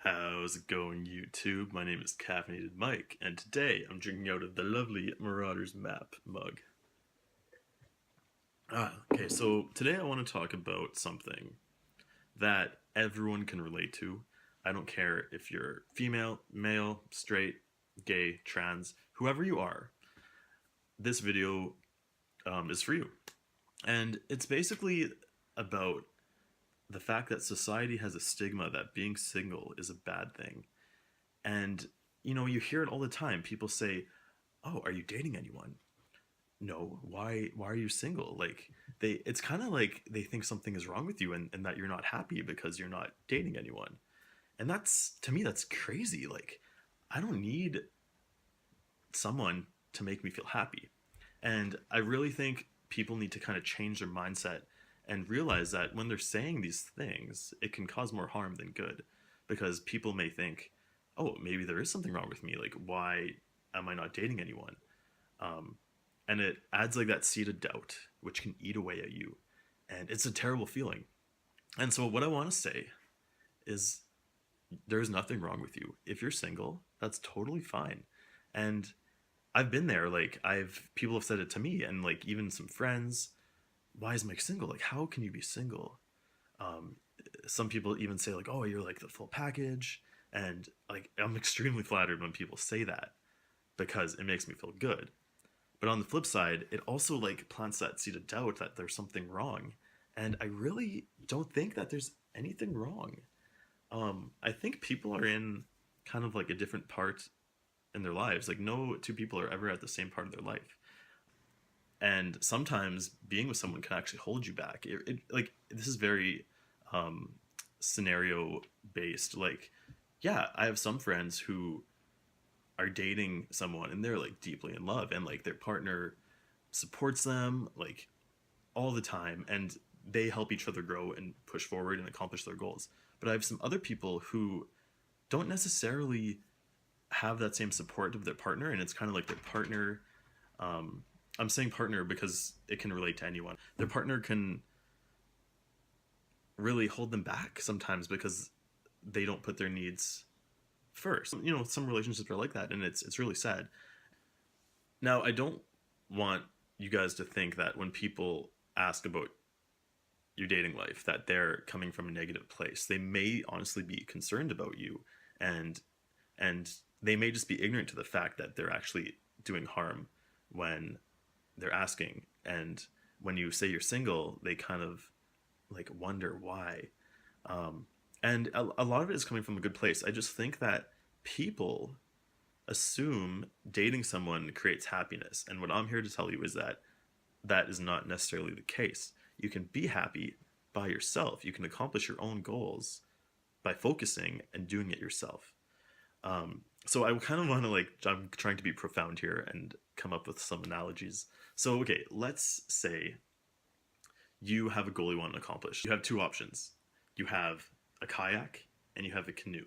How's it going, YouTube? My name is Caffeinated Mike, and today I'm drinking out of the lovely Marauders Map mug. Okay, so today I want to talk about something that everyone can relate to. I don't care if you're female, male, straight, gay, trans, whoever you are, this video is for you. And it's basically about the fact that society has a stigma that being single is a bad thing. And you hear it all the time. People say, "Oh, are you dating anyone?" No. Why are you single? Like it's kind of like they think something is wrong with you, and that you're not happy because you're not dating anyone. And that's, to me, that's crazy. Like, I don't need someone to make me feel happy. And I really think people need to kind of change their mindset and realize that when they're saying these things, it can cause more harm than good. Because people may think, oh, maybe there is something wrong with me. Like, why am I not dating anyone? Um, and it adds like that seed of doubt, which can eat away at you. And it's a terrible feeling. And so, what I want to say is there's nothing wrong with you. If you're single, that's totally fine. And I've been there. Like, people have said it to me, and like even some friends. Why is Mike single? Like, how can you be single? Um, some people even say like, oh, you're like the full package, and like I'm extremely flattered when people say that because it makes me feel good. But on the flip side, it also like plants that seed of doubt that there's something wrong, and I really don't think that there's anything wrong. I think people are in kind of like a different part in their lives. Like, no two people are ever at the same part of their life, and sometimes being with someone can actually hold you back. Like, this is very um, scenario based. Like, yeah, I have some friends who are dating someone and they're like deeply in love, and like their partner supports them like all the time, and they help each other grow and push forward and accomplish their goals. But I have some other people who don't necessarily have that same support of their partner, and it's kind of like their partner, I'm saying partner because it can relate to anyone. Their partner can really hold them back sometimes because they don't put their needs first. Some relationships are like that, and it's really sad. Now, I don't want you guys to think that when people ask about your dating life that they're coming from a negative place. They may honestly be concerned about you, and and they may just be ignorant to the fact that they're actually doing harm when they're asking. And when you say you're single, they kind of like wonder why. And a lot of it is coming from a good place. I just think that people assume dating someone creates happiness, and what I'm here to tell you is that that is not necessarily the case. You can be happy by yourself. You can accomplish your own goals by focusing and doing it yourself. So I kind of want to, like, I'm trying to be profound here and come up with some analogies. So, okay, let's say you have a goal you want to accomplish. You have two options. You have a kayak and you have a canoe.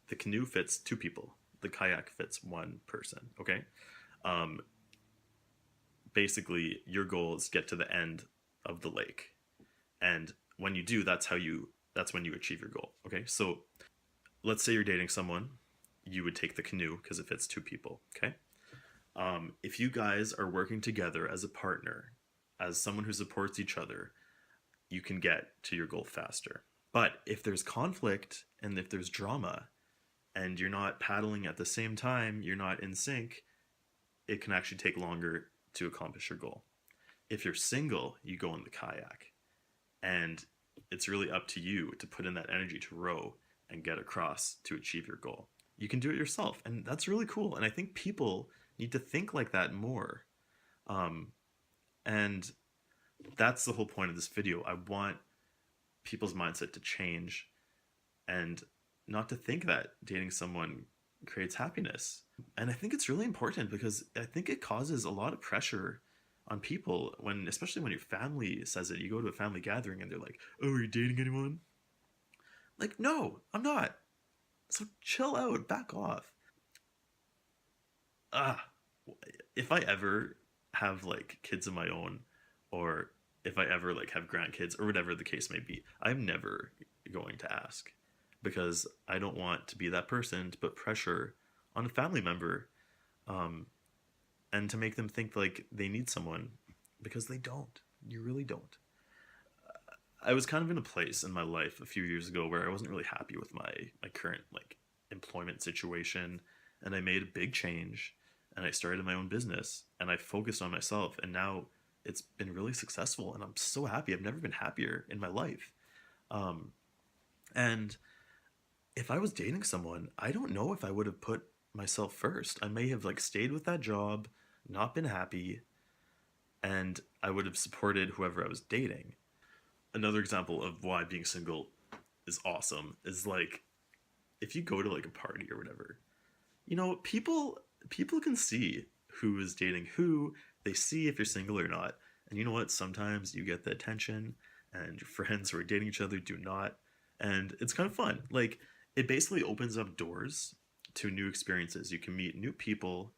The canoe fits two people. The kayak fits one person. Okay. Um, Basically, your goal is get to the end of the lake, and when you do, that's when you achieve your goal. Okay, so let's say you're dating someone. You would take the canoe because it fits two people. Okay. If you guys are working together as a partner, as someone who supports each other, you can get to your goal faster. But if there's conflict and if there's drama and you're not paddling at the same time, you're not in sync, it can actually take longer to accomplish your goal. If you're single, you go in the kayak, and it's really up to you to put in that energy to row and get across to achieve your goal. You can do it yourself, and that's really cool. And I think people need to think like that more. Um, and that's the whole point of this video. I want people's mindset to change and not to think that dating someone creates happiness. And I think it's really important because I think it causes a lot of pressure on people when, especially when your family says it. You go to a family gathering and they're like, "Oh, are you dating anyone?" Like, no, I'm not. So chill out, back off. Ah, if I ever have like kids of my own, or if I ever like have grandkids or whatever the case may be, I'm never going to ask. because I don't want to be that person to put pressure on a family member, um, and to make them think like they need someone because they don't. You really don't. I was kind of in a place in my life a few years ago where I wasn't really happy with my current like employment situation, and I made a big change, and I started my own business, and I focused on myself, and now it's been really successful, and I'm so happy. I've never been happier in my life. Um, and if I was dating someone, I don't know if I would have put myself first. I may have like stayed with that job, not been happy, and I would have supported whoever I was dating. Another example of why being single is awesome is like if you go to like a party or whatever, people can see who is dating who. They see if you're single or not. And you know what? Sometimes you get the attention, and your friends who are dating each other do not. And it's kind of fun. Like, it basically opens up doors to new experiences. You can meet new people,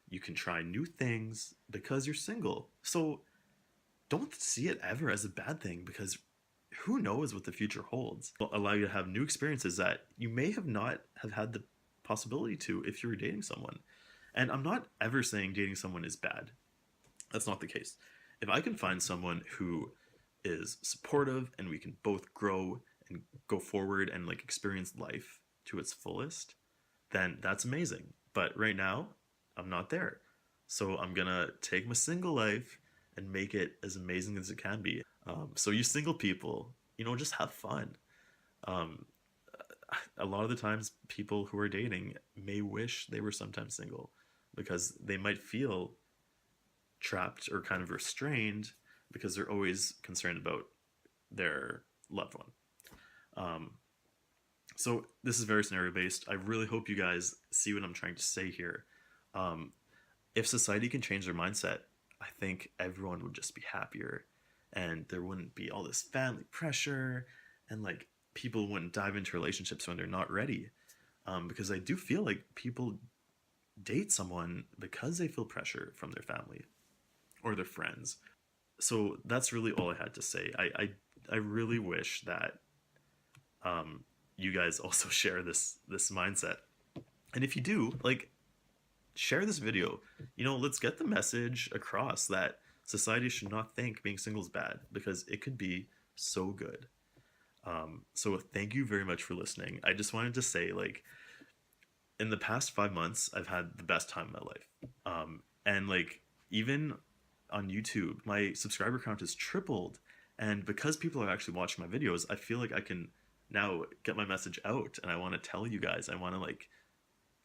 you can try new things because you're single. So don't see it ever as a bad thing, because who knows what the future holds. It'll allow you to have new experiences that you may have not have had the possibility to if you were dating someone. And I'm not ever saying dating someone is bad. That's not the case. If I can find someone who is supportive and we can both grow and go forward and like experience life to its fullest, then that's amazing. But right now, I'm not there. So I'm gonna take my single life and make it as amazing as it can be. So you single people, just have fun. Um, a lot of the times, people who are dating may wish they were sometimes single because they might feel trapped or kind of restrained because they're always concerned about their loved one. Um, so this is very scenario based. I really hope you guys see what I'm trying to say here. Um, if society can change their mindset, I think everyone would just be happier, and there wouldn't be all this family pressure, and like people wouldn't dive into relationships when they're not ready. Because I do feel like people date someone because they feel pressure from their family or their friends. So that's really all I had to say. I really wish that you guys also share this mindset. And if you do, like, share this video. Let's get the message across that society should not think being single is bad, because it could be so good. So thank you very much for listening. I just wanted to say, like, in the past 5 months, I've had the best time of my life. And like, even on YouTube, my subscriber count has tripled. And because people are actually watching my videos, I feel like I can now get my message out, and I want to tell you guys. I want to like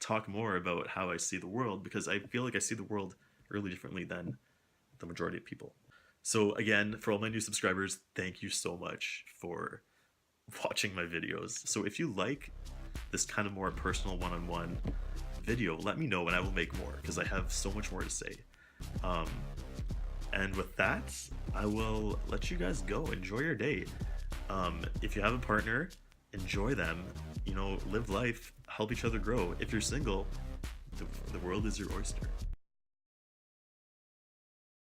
talk more about how I see the world, because I feel like I see the world really differently than the majority of people. So again, for all my new subscribers, thank you so much for watching my videos. So if you like this kind of more personal one-on-one video, let me know and I will make more, because I have so much more to say. And with that, I will let you guys go. Enjoy your day. If you have a partner, enjoy them. Live life, help each other grow. If you're single, the world is your oyster.